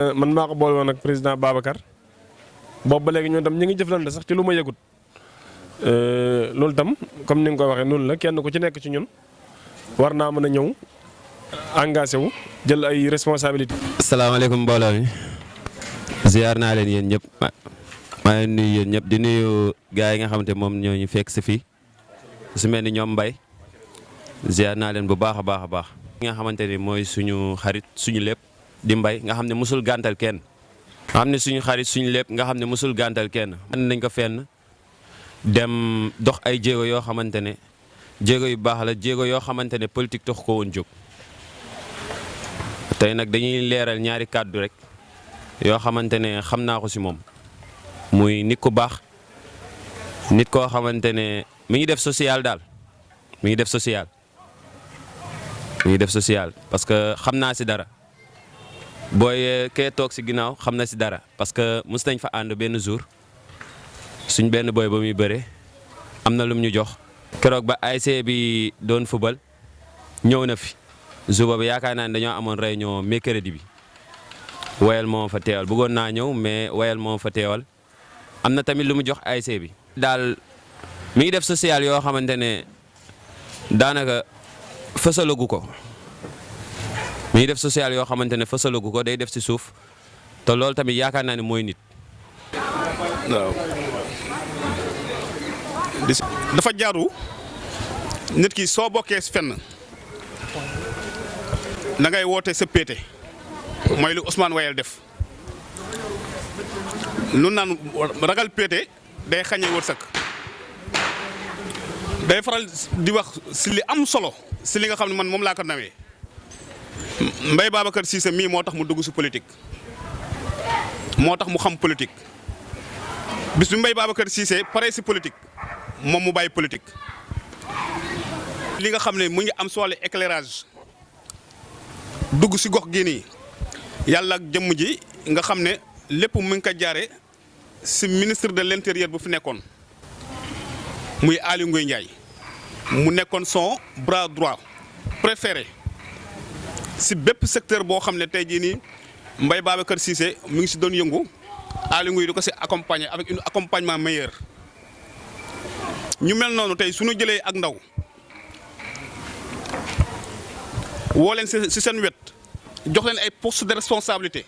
man maa ko boole woon ak président Babacar boobu ba léegi ñoom tam ñu ngi jëflante sax ci lu ma yëgut loolu tam comme ni nga ko waxee noonu la kenn ku ci nekk ci ñun war naa mën a ñëw engagé wu jël ay responsabilité. asalaamaaleykum mbooloo mi ziar naa leen yéen ñëpp maa ngi nuyu yéen ñëpp di nuyu gars yi nga xamante moom ñoo ñu fekk si fii su mel ni ñoom Mbaye ziar naa leen bu baax a baax a baax. nga xamante ni mooy suñu xarit suñu lépp di Mbaye nga xam ne mosul gàntal kenn. nga xam ne suñu xarit suñu lépp nga xam ne mosul gàntal kenn. mën nañ ko fenn dem dox ay jéego yoo xamante ne jéego yu baax la jéego yoo xamante ne politique tax ko woon jóg. tey nag dañuy leeral ñaari kàddu rek yoo xamante ne xam naa ko si moom muy nit ku baax nit koo xamante ne mi ngi def social daal mi ngi def social. mi ngi def social parce que xam naa si dara booy kee toog si ginnaaw xam na si dara parce que mos nañ fa ànd benn jour suñ benn booy ba muy bëre am na lum ñu jox. keroog ba ASC bi doon fubal ñëw na fi jour boobu yaakaar naa ne dañoo amoon réunion mercredi bi wayal moo fa teewal bëggoon naa ñëw mais wayal moo fa teewal am na tamit lu mu jox ASC bi. daal mi ngi def social yoo xamante ne daanaka. fësalagu ko mi ngi def social yoo xamante ne fësalagu ko day def ci suuf te loolu tamit yaakaar naa ne mooy nit. waaw dafa jaaru nit ki soo bokkee fenn da ngay woote sa péete mooy lu Ousmane Wayel def lu naan ragal péete day xañee wërsëg day faral di wax si li am solo. si li nga xam ne man moom laa ko nawee Mbaye Babacar Cissé mii moo tax mu dugg si politique moo tax mu xam politique bis bi Mbaye Babacar Cissé pare si politique moom mu bàyyi politique. li nga xam ne mu ngi am si wàllu éclairage dugg si gox gi nii yàlla ak jëmm ji nga xam ne lépp mu ngi ko jaare si ministre de l'intérieur bu fi nekkoon muy Aly Ngouille Ndiaye. mu nekkoon son bras droit préféré si bépp secteur boo xam ne tey jii nii Mbaye Babacar Cissé mu ngi si doon yëngu Aly Ngouille di ko si accompagner avec un accompagnement meilleur. ñu mel noonu tey suñu jëlee ak ndaw woo leen si seen wet jox leen ay postes de responsabilité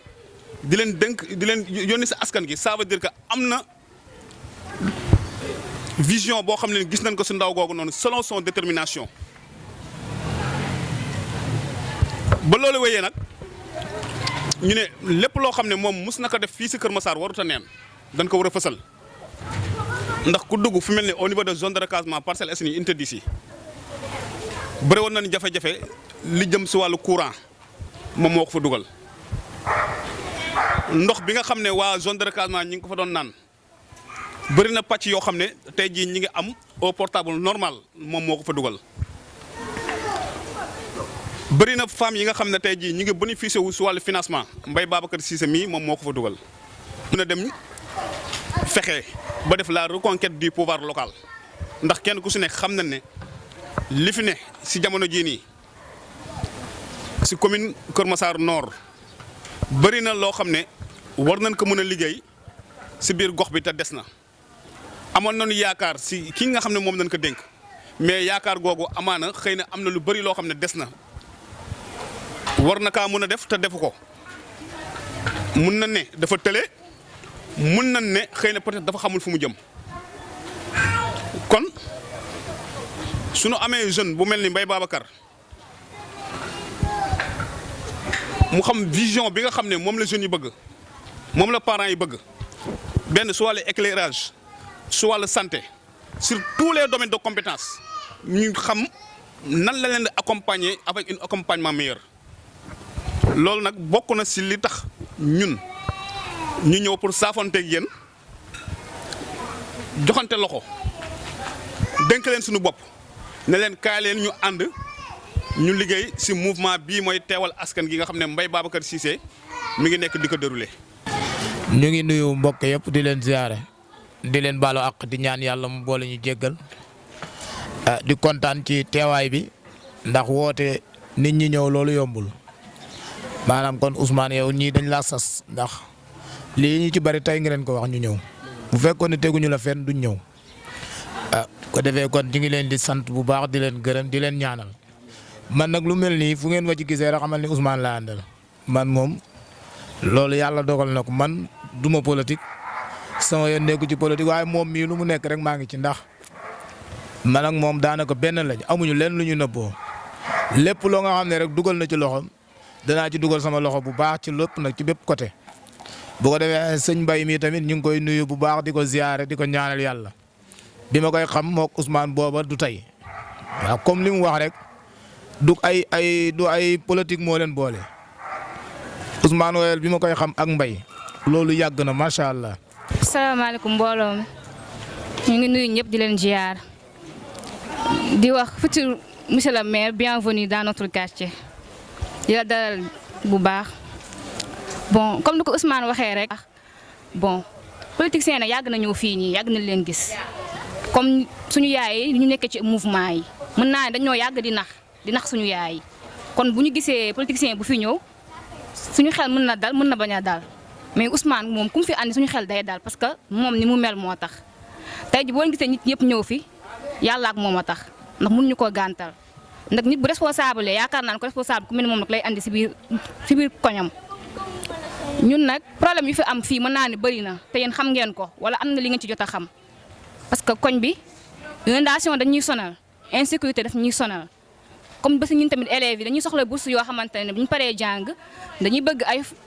di leen dënk di leen yónni si askan gi ça veut dire que am na. vision boo xam ne gis nañ ko si ndaw googu noonu selon son détermination ba loolu wéyee nag ñu ne lépp loo xam ne moom mus na ko def fii si Kër Massar warut a neen dañ ko war a fësal ndax ku dugg fu mel ne au niveau de zone de recasement Parcelles Assainies unité 10 yi bëri woon nañu jafe-jafe li jëm si wàllu courant moom moo ko fa dugal ndox bi nga xam ne waa zone de recasement ñi ngi ko fa doon naan. bëri na pàcc yoo xam ne tey jii ñi ngi am au portable normal moom moo ko fa dugal bëri na femmes yi nga xam ne tey jii ñi ngi bénéficié wu si wàllu financement Mbaye Babacar Cissé mii moom moo ko fa dugal. mën a dem fexe ba def la reconquête du pouvoir local ndax kenn ku si nekk xam na ne li fi ne si jamono jii nii si commune Kër Massar Nord bëri na loo xam ne war nañ ko mën a liggéey si biir gox bi te des na. amoon nañu yaakaar si ki nga xam ne moom dañ ko dénk mais yaakaar googu amaana xëy na am na lu bëri loo xam ne des na war na kaa mën a def te defu ko mun na ne dafa tële mun na ne xëy na peut-être dafa xamul fu mu jëm kon suñu amee jeune bu mel ni Mbaye Babacar mu xam vision bi nga xam ne moom la jeunes yi bëgg moom la parents yi bëgg benn su wàllu éclairage su wàllu santé sur tous les domaines de compétence ñu xam nan la leen di accompagner avec un accompagnement meilleur loolu nag bokk na si li tax ñun ñu ñëw pour saafonteeg yéen joxante loxo dénk leen suñu bopp ne leen kaay leen ñu ànd ñu liggéey si mouvement bii mooy teewal askan gi nga xam ne Mbaye Babacar Cissé mi ngi nekk di ko déroulé. ñu ngi nuyu mbokk yëpp di leen ziare di leen baalu àq di ñaan yàlla mu boole ñu jéggal di kontaan ci teewaay bi ndax woote nit ñi ñëw loolu yombul maanaam kon Ousmane yow ñii dañ laa sas ndax lii ñu ci bari tey nga leen ko wax ñu ñëw bu fekkoon ne teguñu la fenn duñ ñëw ko defee kon ñu ngi leen di sant bu baax di leen gërëm di leen ñaanal man nag lu mel nii fu ngeen ma ci gisee rek xamal ni Ousmane laa àndal man moom loolu yàlla dogal na ko man duma politique sama yoon nekku ci politique waaye moom mii lu mu nekk rek maa ngi ci ndax man ak moom daanaka benn lañ amuñu leen lu ñu nëbboo lépp loo nga xam ne rek dugal na ci loxo danaa ci dugal sama loxo bu baax ci lépp nag ci bépp côté bu ko defee sëñ Mbaye mii tamit ñu ngi koy nuyu bu baax di ko ziyaare di ko ñaanal yàlla bi ma koy xam mook Ousmane booba du tey waaw comme li mu wax rek du ay politique moo leen boole Ousmane Wayel bi ma koy xam ak Mbaye loolu yàgg na macha allah. salaamaaleykum mbooloo mi ñu ngi nuyu ñëpp di leen ziar di wax futur monsieur le maire bienvenue dans notre quartier di la dalal bu baax bon comme ni ko Ousmane waxee rek bon politicien nag yàgg na ñëw fii nii yàgg na leen gis comme suñu yaay yi ñu nekkee ci mouvement yi mën naa ne dañoo yàgg di nax suñu yaay yi kon bu ñu gisee politicien bu fi ñëw suñu xel mën na dal mën na bañ a dal mais Ousmane moom ku mu fi andi suñu xel day dal parce que moom ni mu mel moo tax tey ji boo gisee nit ñëpp ñëw fi yàlla ak moom a tax ndax mënuñu koo gàntal ndax nit bu responsable yaakaar naa ne ko responsable ku mel ni moom nag lay andi si biir koñam ñun nag problème yu fi am fii mën naa ne bëri na te yéen xam ngeen ko wala am na li ngeen ci jot a xam parce que koñ bi inondation dañuy sonal insécurité daf ñuy sonal comme ba si ñun tamit élèves yi dañuy soxla bourse yoo xamante ne bu ñu paree jàng dañuy bëgg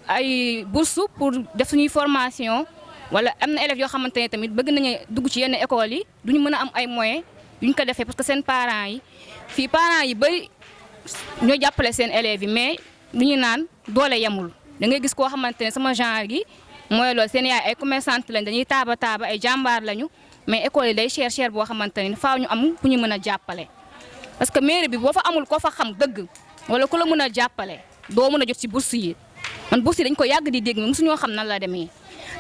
ay bourse pour def suñuy formation wala am na élèves yoo xamante ne tamit bëgg nañu dugg ci yenn écoles yi duñu mën a am ay moyens yuñ ko defee parce que seen parents yi fii parents yi bëri ñoo jàppale seen élèves yi mais lu ñu naan doole yemul da ngay gis koo xamante ne sama genre gi mooy loolu seen yaay ay commerçante lañ dañuy taaba ay jàmbaar lañu mais école yi day cher boo xamante ne faaw ñu am ku ñu mën a jàppale. parce que mairie bi boo fa amul koo fa xam dëgg wala ku la mën a jàppale doo mën a jot ci bourse yi man bourse yi dañ ko yàgg di dégg mosuñoo xam nan la demee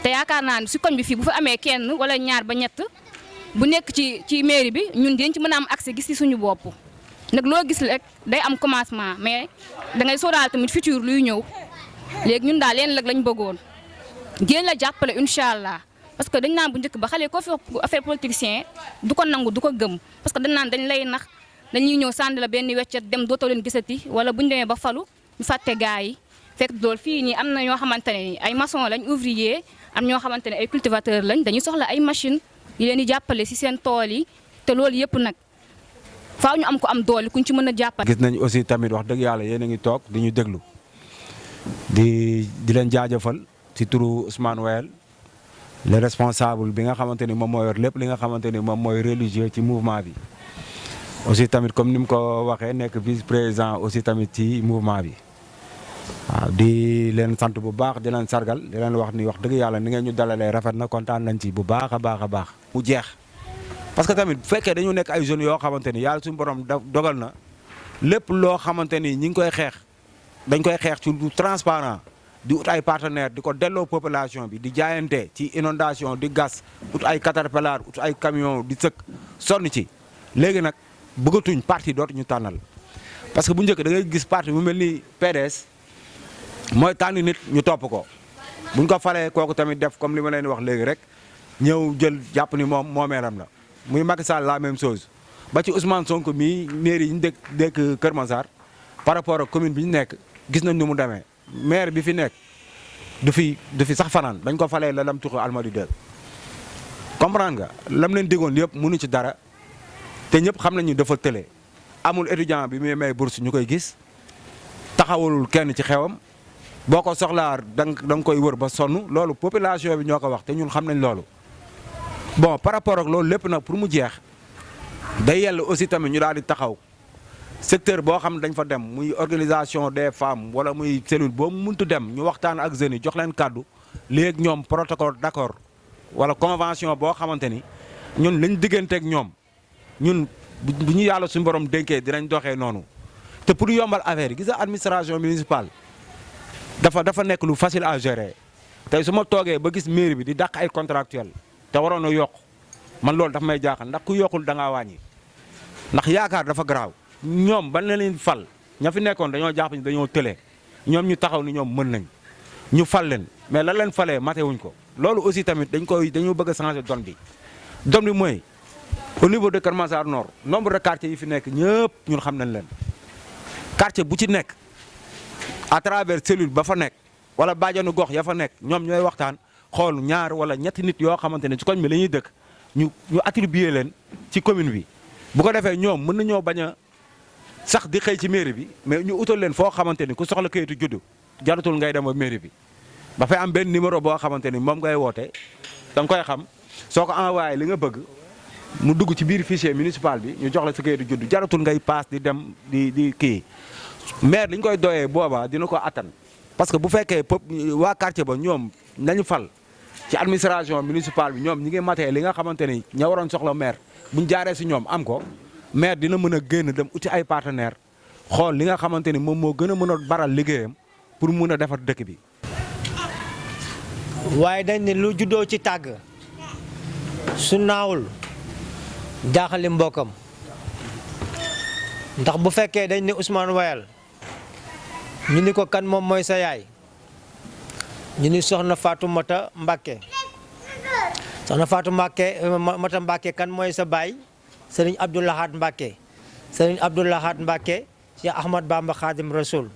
te yaakaar naa ne si koñ bi fii bu fa amee kenn wala ñaar ba ñett bu nekk ci mairie bi ñun dinañ ci mën a am accès gis ci suñu bopp nag loo gis rek day am commencement mais dangay sóoraal tamit futur luy ñëw léegi ñun daal leen lag lañ bëggoon génn la jàppale incha allah parce que dañ naan bu njëkk ba xale koo fi affaire politicien du ko nangu du ko gëm parce que dañ naan dañ lay nax dañuy ñëw sànni la benn weccet dem dootoo leen gisati wala bu ñu demee ba falu ñu fàtte gaa yi fekk dool fii nii am na ñoo xamante ne ay maçon lañ ouvrier am ñoo xamante ne ay cultivateur lañ dañuy soxla ay machine yi leen di jàppale si seen tool yi te loolu yëpp nag faaw ñu am ko am doole kuñ ci mën a jàppale. gis nañ aussi tamit wax dëgg yàlla yéen a ngi toog di ñu déglu di leen jaajëfal ci turu Ousmane Wayel le responsable bi nga xamante ni moom moo yor lépp li nga xamante ni moom mooy religieux ci mouvement bi. aussi tamit comme ni mu ko waxee nekk vice président aussi tamit ci mouvement bi waaw di leen sant bu baax di leen sargal di leen wax ni wax dëgg yàlla ni ngeen ñu dalalee rafet na kontaan nañ ci bu baax a baax a baax. mu jeex parce que tamit bu fekkee dañu nekk ay jeunes yoo xamante ni yàlla suñu borom dogal na lépp loo xamante ni ñi ngi koy xeex dañ koy xeex ci lu transparent di ut ay partenaires di ko delloo population bi di jaayante ci inondation di gas ut ay caterpillar ut ay camion di sëkk sonn ci léegi nag. bëggatuñ parti dootuñu tànnal parce que bu njëkk da ngay gis parti bu mel ni PDS mooy tànn nit ñu topp ko buñ ko falee kooku tamit def comme li ma leen wax léegi rek ñëw jël jàpp ni moom moomeelam la muy Macky Sall la même chose ba ci Ousmane Sonko mii mairie yi ñu dëkk Kër Massar par rapport ak commune bi ñu nekk gis nañ ni mu demee maire bi fi nekk du fi sax fanaan dañ ko falee la lam tuxu Almadies 2 comprendre nga lam leen diggoon yëpp mënu ci dara te ñëpp xam nañu dafa tële amul étudiant bi muy may bourse ñu koy gis taxawalul kenn ci xewam boo ko soxlaa da nga koy wër ba sonn loolu population bi ñoo ko wax te ñun xam nañ loolu. bon par rapport ak loolu lépp nag pour mu jeex day yell aussi tamit ñu daal di taxaw secteur boo xam ne dañ fa dem muy organisation des femmes wala muy cellule boo muntu dem ñu waxtaan ak jeunes yi jox leen kàddu léegi ñoom protocole d'accord wala convention boo xamante ni ñun lañ digganteeg ñoom. ñun bu ñu yàlla suñu borom dénkee dinañ doxee noonu te pour yombal affaire yi gis nga administration municipale dafa nekk lu facile à gérer tey su ma toogee ba gis mairie bi di dàq ay contractuel te waroon a yokk man loolu dafa may jaaxal ndax ku yokkul da ngaa wàññi ndax yaakaar dafa garaaw ñoom ban la leen fal ña fi nekkoon dañoo jàpp ni dañoo tële ñoom ñu taxaw ni ñoom mën nañ ñu fal leen mais lan leen falee matewuñ ko loolu aussi tamit dañu bëgg a changer donne bi mooy au niveau de Kër Massar Nord nombre de quartiers yi fi nekk ñëpp ñun xam nañ leen quartier bu ci nekk à travers cellule ba fa nekk wala bàjjanu gox ya fa nekk ñoom ñooy waxtaan xool ñaar wala ñetti nit yoo xamante ne ci koñ bi la ñuy dëkk ñu attribuer leen ci commune bi bu ko defee ñoom mën nañoo bañ a sax di xëy ci mairie bi mais ñu utal leen foo xamante ni ku soxla kayitu juddu jaratul ngay dem ba mairie bi ba fay am benn numéro boo xamante ni moom ngay woote da nga koy xam soo ko envoyé li nga bëgg mu dugg ci biir fichier municipal bi ñu jox la sa kayitu juddu jaratul ngay paas di dem di kii maire li ñu koy doyee boobaa dina ko attan parce que bu fekkee waa quartier ba ñoom nañu fal ci administration municipale bi ñoom ñi ngi matee li nga xamante ni ña waroon soxla maire buñ jaaree si ñoom am ko maire dina mën a génn dem uti ay partenaire xool li nga xamante ni moom moo gën a mën a baral liggéeyam pour mun a defar dëkk bi. waaye dañ ne lu juddoo ci tàgg su naawul jaaxali mbokkam ndax bu fekkee dañ ne Ousmane Wayal ñu ni ko kan moom mooy sa yaay ñu ni soxna Fatou Mata Mbacke soxna Fatou Mata Mbacke kan mooy sa baay Serigne Abdou Lahad Mbacke Serigne Abdou Lahad Mbacke Cheikh Ahmad Bamba Khadim Rasoul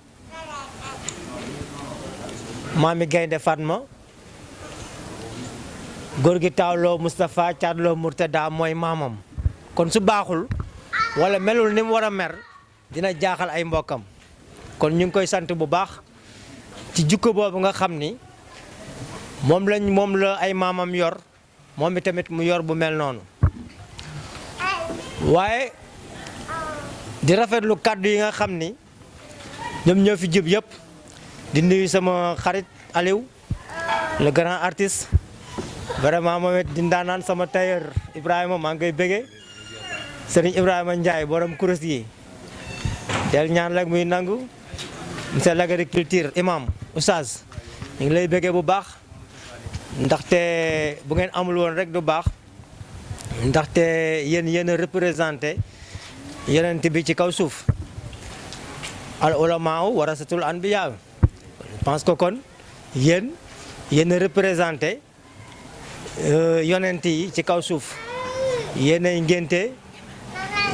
maami Gaynde Fatma góor gi taawloo Moustapha Thiadloo Mourtada mooy maamam kon su baaxul wala melul ni mu war a mer dina jaaxal ay mbokkam kon ñu ngi koy sant bu baax ci jukko boobu nga xam ni moom la ay maamam yor moom bi tamit mu yor bu mel noonu waaye di rafetlu kàddu yi nga xam ni ñoom ñoo fi jub yëpp di nuyu sama xarit Aliou le grand artiste vraiment moom it di ndaanaan sama tailleur Ibrahima maa ngi koy bëggee Serigne Ibrahima Ndiaye borom kuréel yi del ñaan rek muy nangu monsieur l'agriculture imam oustaz ñu ngi lay bëggee bu baax ndaxte bu ngeen amul woon rek du baax ndaxte yéen a représenté yonent bi ci kaw suuf al ulama warasatul anbiya je pense que kon yéen a représenté yonent yi ci kaw suuf yéenay ngénte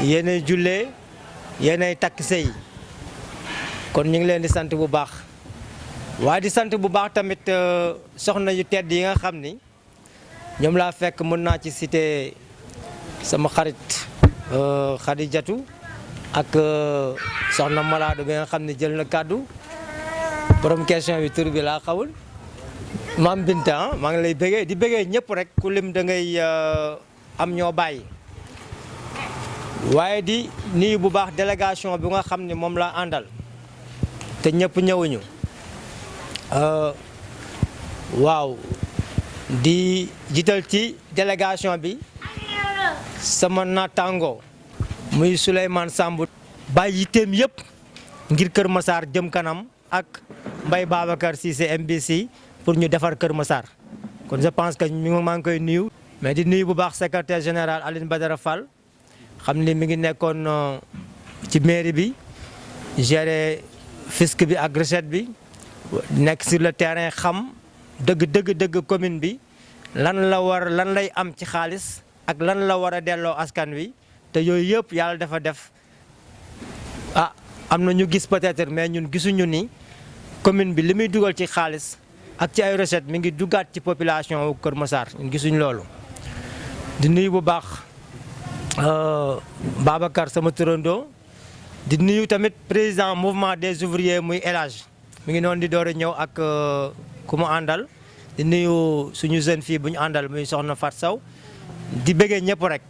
yéenay jullee yéenay takk sëy kon ñu ngi leen di sant bu baax waaye di sant bu baax tamit soxna yu tedd yi nga xam ni ñoom laa fekk mën naa ci citer sama xarit Khadijatu ak soxna Malado bi nga xam ne jël na kàddu borom question bi tur bi laa xawul maam Binta maa ngi lay bëggee di bëggee ñëpp rek ku lim da ngay am ñoo bàyyi waaye di nuyu bu baax délégation bi nga xam ne moom laa àndal te ñëpp ñëwuñu waaw di jiital ci délégation bi sama naataango muy Souleymane Samb bàyyi yitteem yëpp ngir Kër Massar jëm kanam ak Mbaye Babacar Cissé MBC pour ñu defar Kër Massar kon je pense que maa ngi koy nuyu. mais di nuyu bu baax secrétaire général Aline Badara Fall xam ni mi ngi nekkoon ci mairie bi gérer fisc bi ak recette bi nekk sur le terrain xam dëgg commune bi lan lay am ci xaalis ak lan la war a delloo askan wi te yooyu yëpp yàlla dafa def am na ñu gis peut-être mais ñun gisuñu ni commune bi li muy dugal ci xaalis ak ci ay recette mi ngi duggaat ci population wu Kër Massar ñun gisuñu loolu. di nuyu bu baax Babacar sama turando di nuyu tamit président mouvement des ouvriers muy El Hadj mi ngi noonu di door a ñëw ak ku mu àndal di nuyu suñu jeune fille bu ñu àndal muy soxna Fat Sow di bëggee ñëpp rek.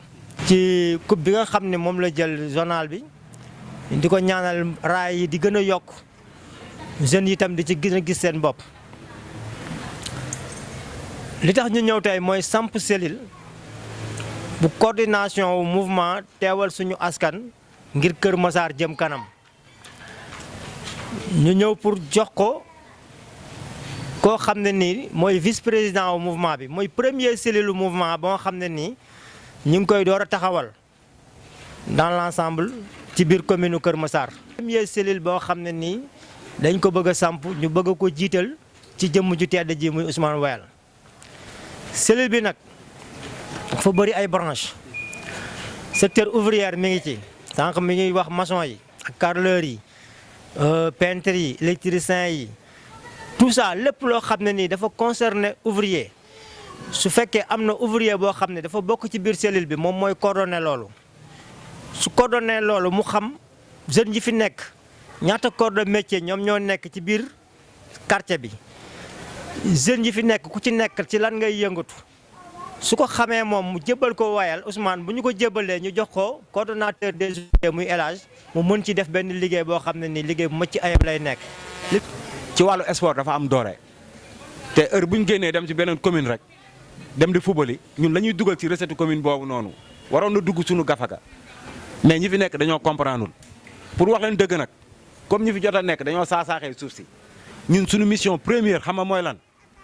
ci coupe bi nga xam ne moom la jël journal bi di ko ñaanal raay yi di gën a yokk jeunes yi itam di ci gën a gis seen bopp. li tax ñu ñëw tey mooy samp cellule bu coordination wu mouvement teewal suñu askan ngir Kër Massar jëm kanam ñu ñëw pour jox ko koo xam ne nii mooy vice président wu mouvement bi mooy premier cellule mouvement boo xam ne nii ñu ngi koy door a taxawal dans l'ensemble ci biir commune Kër Massar. premier cellule boo xam ne nii dañ ko bëgg a samp ñu bëgg ko jiital ci jëmm ju tedd ji muy Ousmane Wayal. cellule bi nag dafa bëri ay branche secteur ouvrier mi ngi ci sànq mi ngi wax maçon yi ak carreleurs yi peintres yi électriciens yi tout ça lépp loo xam ne nii dafa concerner ouvrier su fekkee am na ouvrier boo xam ne dafa bokk ci biir cellule bi moom mooy coordonner loolu su coordonner loolu mu xam jeunes yi fi nekk ñaata corps de métier ñoom ñoo nekk ci biir quartier bi jeunes yi fi nekk ku ci nekk ci lan ngay yëngatu su ko xamee moom mu jébbal ko Wayal Ousmane bu ñu ko jébbalee ñu jox ko coordonnateur des ouvriers muy El Hadj mu mën ci def benn liggéey boo xam ne nii liggéey bu mucc ayib lay nekk. ci wàllu sport dafa am doore te heure bu ñu génnee dem ci beneen commune rek dem di fubali ñun la ñuy dugal ci recette commune boobu noonu waroon na dugg suñu gafaga mais ñi fi nekk dañoo comprendre pour wax leen dëgg nag comme ñi fi jot a nekk dañoo saasaaxee suuf si ñun suñu mission première xam nga mooy lan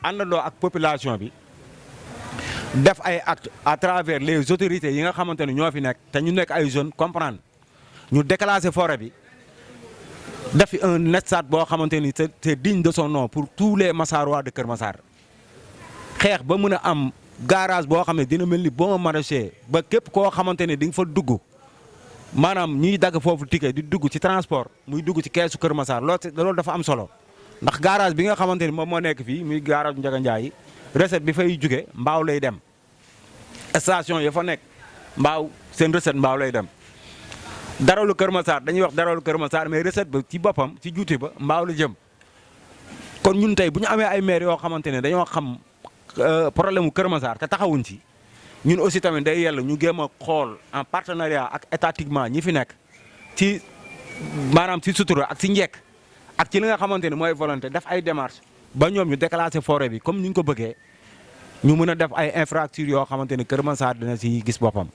àndandoo ak population bi def ay actes à travers les autorités yi nga xamante ne ñoo fi nekk te ñu nekk ay jeunes comprendre ñu déclasser forêt bi def fi un stade boo xamante ni c'est digne de son nom pour tous les Massarois de Kër Massar xeex ba mën a am garage boo xam ne dina mel ni bon maraîcher ba képp koo xamante ne di nga fa dugg maanaam ñiy dagg foofu ticket di dugg ci transport muy dugg ci keesu Kër Massar loolu dafa am solo ndax garage bi nga xamante ni moom moo nekk fii muy garage Ndiaga Ndiaye recette bi fay jóge mbaaw lay dem station ya fa nekk mbaaw seen recette mbaaw lay dem daralu Kër Massar dañuy wax daralu Kër Massar mais recette ba ci boppam ci juuti ba mbaaw la jëm kon ñun tey bu ñu amee ay maire yoo xamante ne dañoo xam problème mu Kër Massar te taxawuñ ci ñun aussi tamit day yell ñu géem a xool en partenariat ak étatiquement ñi fi nekk ci maanaam ci sutura ak ci njekk ak ci li nga xamante ne mooy volonté def ay démarches ba ñoom ñu déclasser forêt bi comme ni ñu ko bëggee ñu mën a def ay infrastructures yoo xamante ne Kër Massar dina ci gis boppam.